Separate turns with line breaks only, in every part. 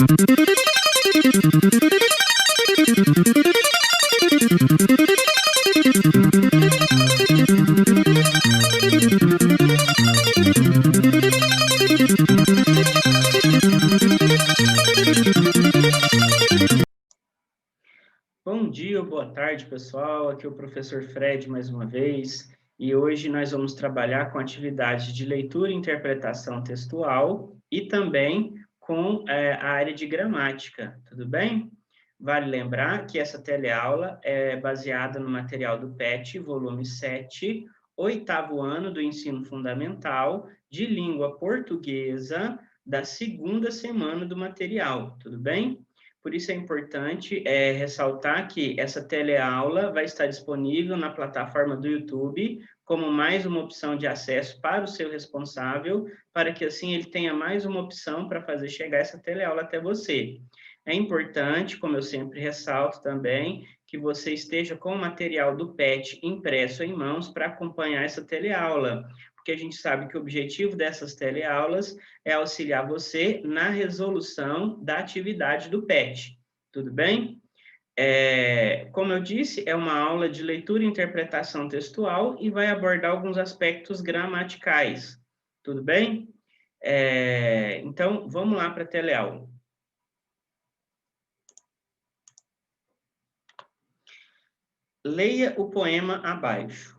Bom dia ou boa tarde, pessoal. Aqui é o professor Fred mais uma vez, e hoje nós vamos trabalhar com atividades de leitura e interpretação textual e também com a área de gramática, tudo bem? Vale lembrar que essa teleaula é baseada no material do PET, volume 7, oitavo ano do ensino fundamental de língua portuguesa, da segunda semana do material, tudo bem? Por isso é importante ressaltar que essa teleaula vai estar disponível na plataforma do YouTube como mais uma opção de acesso para o seu responsável, para que assim ele tenha mais uma opção para fazer chegar essa teleaula até você. É importante, como eu sempre ressalto também, que você esteja com o material do PET impresso em mãos para acompanhar essa teleaula, porque a gente sabe que o objetivo dessas teleaulas é auxiliar você na resolução da atividade do PET. Tudo bem? Como eu disse, é uma aula de leitura e interpretação textual e vai abordar alguns aspectos gramaticais. Tudo bem? Então, vamos lá para a teleaula. Leia o poema abaixo.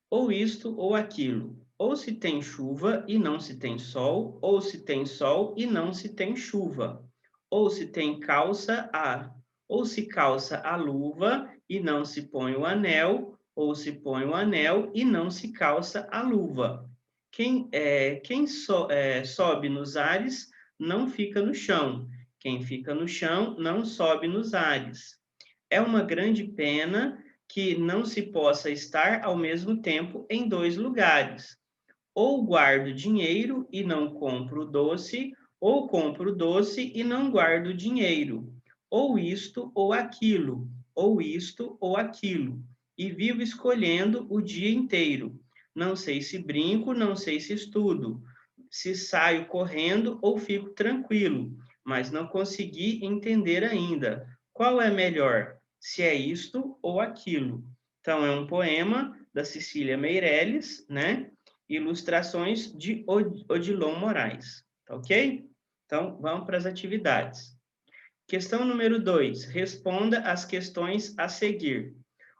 Ou isto ou aquilo. Ou se tem chuva e não se tem sol, ou se tem sol e não se tem chuva. Ou se tem ou se calça a luva e não se põe o anel, ou se põe o anel e não se calça a luva. Quem sobe nos ares não fica no chão. Quem fica no chão não sobe nos ares. É uma grande pena que não se possa estar ao mesmo tempo em dois lugares. Ou guardo dinheiro e não compro doce, ou compro doce e não guardo dinheiro. Ou isto ou aquilo, ou isto ou aquilo. E vivo escolhendo o dia inteiro. Não sei se brinco, não sei se estudo, se saio correndo ou fico tranquilo, mas não consegui entender ainda. Qual é melhor? Se é isto ou aquilo. Então, é um poema da Cecília Meirelles, né? Ilustrações de Odilon Moraes, tá ok? Então, vamos para as atividades. Questão número 2. Responda as questões a seguir.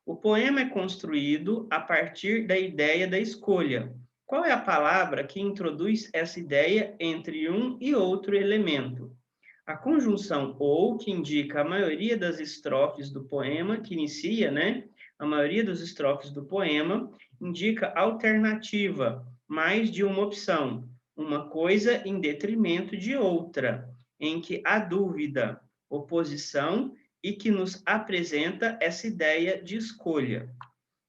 O poema é construído a partir da ideia da escolha. Qual é a palavra que introduz essa ideia entre um e outro elemento? A conjunção ou, que indica a maioria das estrofes do poema, que inicia, né? A maioria das estrofes do poema, indica alternativa, mais de uma opção, uma coisa em detrimento de outra, em que há dúvida, oposição e que nos apresenta essa ideia de escolha.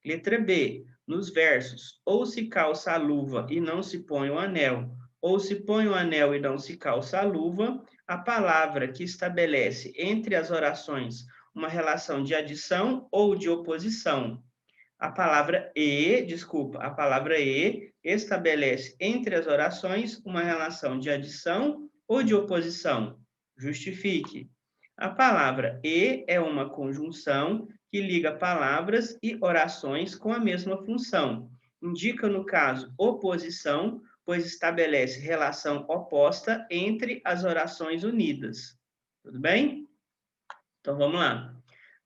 Letra B. Nos versos, ou se calça a luva e não se põe o anel, ou se põe o anel e não se calça a luva, a palavra que estabelece entre as orações uma relação de adição ou de oposição. A palavra e estabelece entre as orações uma relação de adição ou de oposição. Justifique. A palavra e é uma conjunção que liga palavras e orações com a mesma função. Indica, no caso, oposição, pois estabelece relação oposta entre as orações unidas. Tudo bem? Então, vamos lá.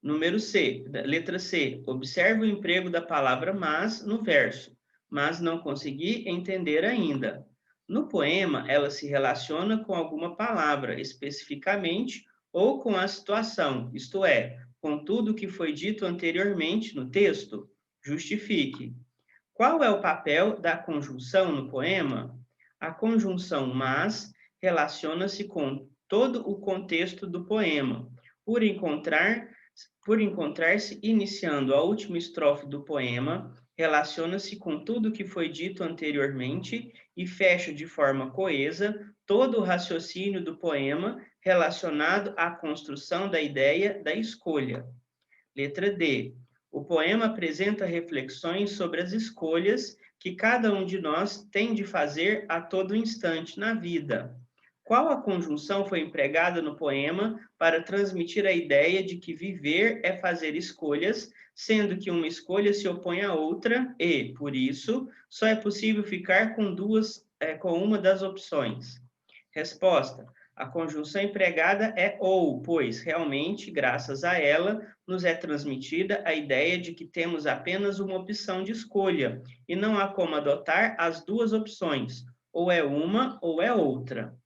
Número C, letra C. Observe o emprego da palavra mas no verso, mas não consegui entender ainda. No poema, ela se relaciona com alguma palavra, especificamente, ou com a situação, isto é, com tudo que foi dito anteriormente no texto. Justifique. Qual é o papel da conjunção no poema? A conjunção mas relaciona-se com todo o contexto do poema, por encontrar-se iniciando a última estrofe do poema, relaciona-se com tudo que foi dito anteriormente e fecha de forma coesa todo o raciocínio do poema relacionado à construção da ideia da escolha. Letra D. O poema apresenta reflexões sobre as escolhas que cada um de nós tem de fazer a todo instante na vida. Qual a conjunção foi empregada no poema para transmitir a ideia de que viver é fazer escolhas, sendo que uma escolha se opõe à outra e, por isso, só é possível ficar com uma das opções? Resposta: a conjunção empregada é ou, pois realmente, graças a ela, nos é transmitida a ideia de que temos apenas uma opção de escolha e não há como adotar as duas opções, ou é uma ou é outra.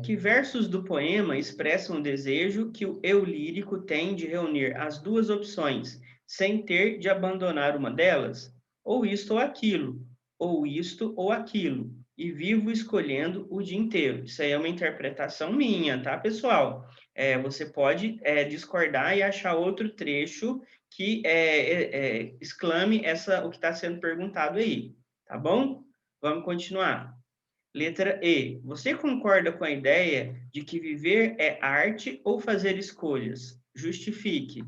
Que versos do poema expressam o desejo que o eu lírico tem de reunir as duas opções, sem ter de abandonar uma delas? Ou isto ou isto ou aquilo, e vivo escolhendo o dia inteiro. Isso aí é uma interpretação minha, tá, pessoal? Você pode discordar e achar outro trecho que exclame o que está sendo perguntado aí, tá bom? Vamos continuar. Letra E. Você concorda com a ideia de que viver é arte ou fazer escolhas? Justifique.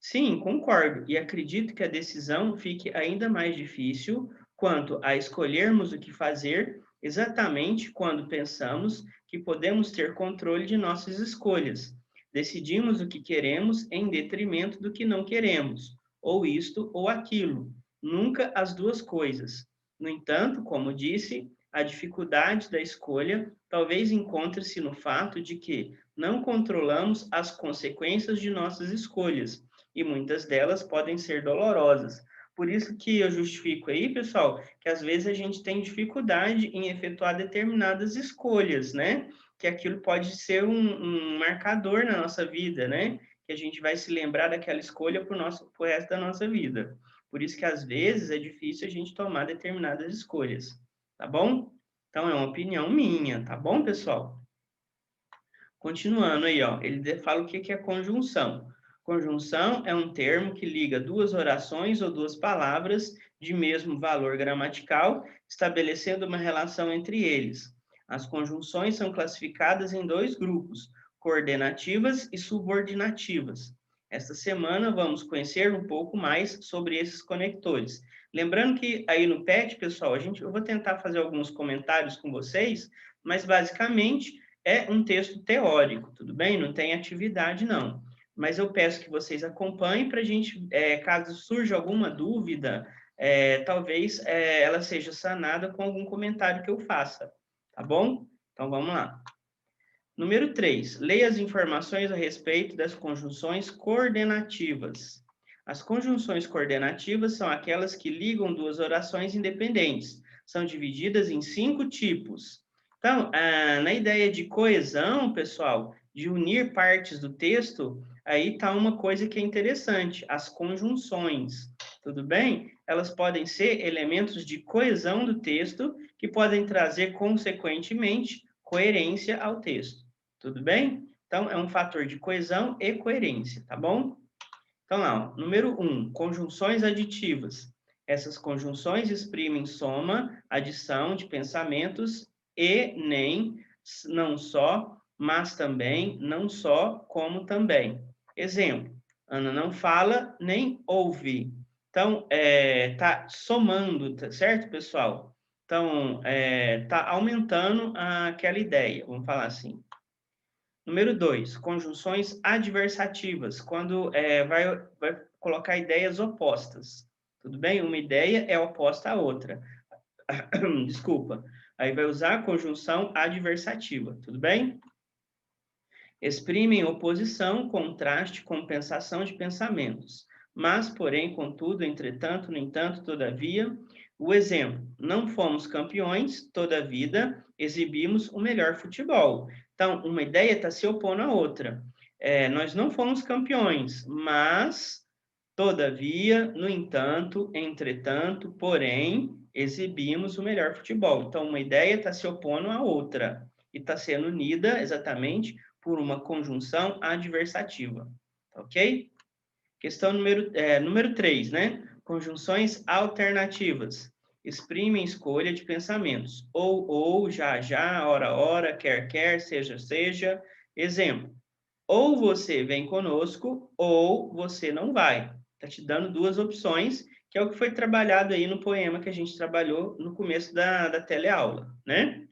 Sim, concordo e acredito que a decisão fique ainda mais difícil quanto a escolhermos o que fazer exatamente quando pensamos que podemos ter controle de nossas escolhas. Decidimos o que queremos em detrimento do que não queremos, ou isto ou aquilo, nunca as duas coisas. No entanto, como disse, a dificuldade da escolha talvez encontre-se no fato de que não controlamos as consequências de nossas escolhas e muitas delas podem ser dolorosas. Por isso que eu justifico aí, pessoal, que às vezes a gente tem dificuldade em efetuar determinadas escolhas, né? Que aquilo pode ser um marcador na nossa vida, né? Que a gente vai se lembrar daquela escolha pro resto da nossa vida. Por isso que às vezes é difícil a gente tomar determinadas escolhas, tá bom? Então é uma opinião minha, tá bom, pessoal? Continuando aí, ó, ele fala o que é conjunção. Conjunção é um termo que liga duas orações ou duas palavras de mesmo valor gramatical, estabelecendo uma relação entre eles. As conjunções são classificadas em dois grupos, coordenativas e subordinativas. Esta semana vamos conhecer um pouco mais sobre esses conectores. Lembrando que aí no PET, pessoal, eu vou tentar fazer alguns comentários com vocês, mas basicamente é um texto teórico, tudo bem? Não tem atividade, não. Mas eu peço que vocês acompanhem para a gente, caso surja alguma dúvida, talvez ela seja sanada com algum comentário que eu faça, tá bom? Então vamos lá. Número 3. Leia as informações a respeito das conjunções coordenativas. As conjunções coordenativas são aquelas que ligam duas orações independentes. São divididas em 5 tipos. Então, na ideia de coesão, pessoal, de unir partes do texto, aí está uma coisa que é interessante, as conjunções, tudo bem? Elas podem ser elementos de coesão do texto que podem trazer, consequentemente, coerência ao texto, tudo bem? Então, é um fator de coesão e coerência, tá bom? Então, lá, ó, número 1, conjunções aditivas. Essas conjunções exprimem soma, adição de pensamentos e nem, não só, mas também, não só, como também. Exemplo, Ana não fala nem ouve. Então, tá somando, tá certo, pessoal? Então, tá aumentando aquela ideia, vamos falar assim. Número 2, conjunções adversativas, quando vai colocar ideias opostas. Tudo bem? Uma ideia é oposta à outra. Desculpa. Aí vai usar a conjunção adversativa. Tudo bem? Exprimem oposição, contraste, compensação de pensamentos. Mas, porém, contudo, entretanto, no entanto, todavia, o exemplo, não fomos campeões, todavia, exibimos o melhor futebol. Então, uma ideia está se opondo à outra. Nós não fomos campeões, mas, todavia, no entanto, entretanto, porém, exibimos o melhor futebol. Então, uma ideia está se opondo à outra e está sendo unida exatamente por uma conjunção adversativa, ok? Questão número 3, né? Conjunções alternativas. Exprimem escolha de pensamentos. Ou, já, ora, quer, seja. Exemplo. Ou você vem conosco, ou você não vai. Está te dando duas opções, que é o que foi trabalhado aí no poema que a gente trabalhou no começo da teleaula, né?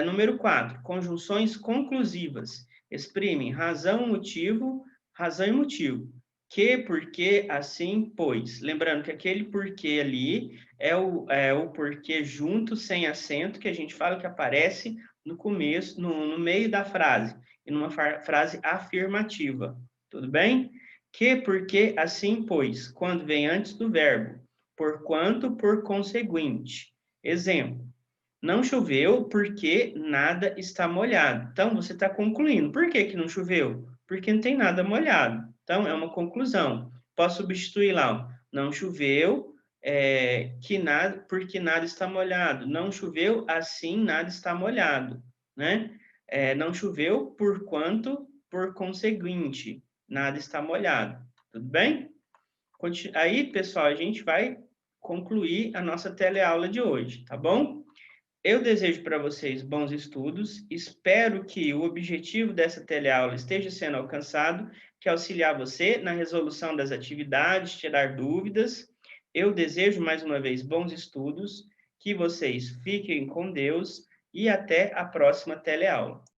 Número 4, conjunções conclusivas. Exprimem razão e motivo. Que, porque, assim, pois. Lembrando que aquele porquê ali é o porquê junto, sem acento, que a gente fala que aparece no começo, no meio da frase, e numa frase afirmativa. Tudo bem? Que, porque, assim, pois, quando vem antes do verbo. Porquanto, por conseguinte. Exemplo. Não choveu porque nada está molhado. Então, você está concluindo. Por que que não choveu? Porque não tem nada molhado. Então, é uma conclusão. Posso substituir lá. Ó. Não choveu porque nada está molhado. Não choveu, assim nada está molhado. Né? Não choveu por conseguinte, nada está molhado. Tudo bem? Aí, pessoal, a gente vai concluir a nossa teleaula de hoje, tá bom? Eu desejo para vocês bons estudos, espero que o objetivo dessa teleaula esteja sendo alcançado, que é auxiliar você na resolução das atividades, tirar dúvidas. Eu desejo mais uma vez bons estudos, que vocês fiquem com Deus e até a próxima teleaula.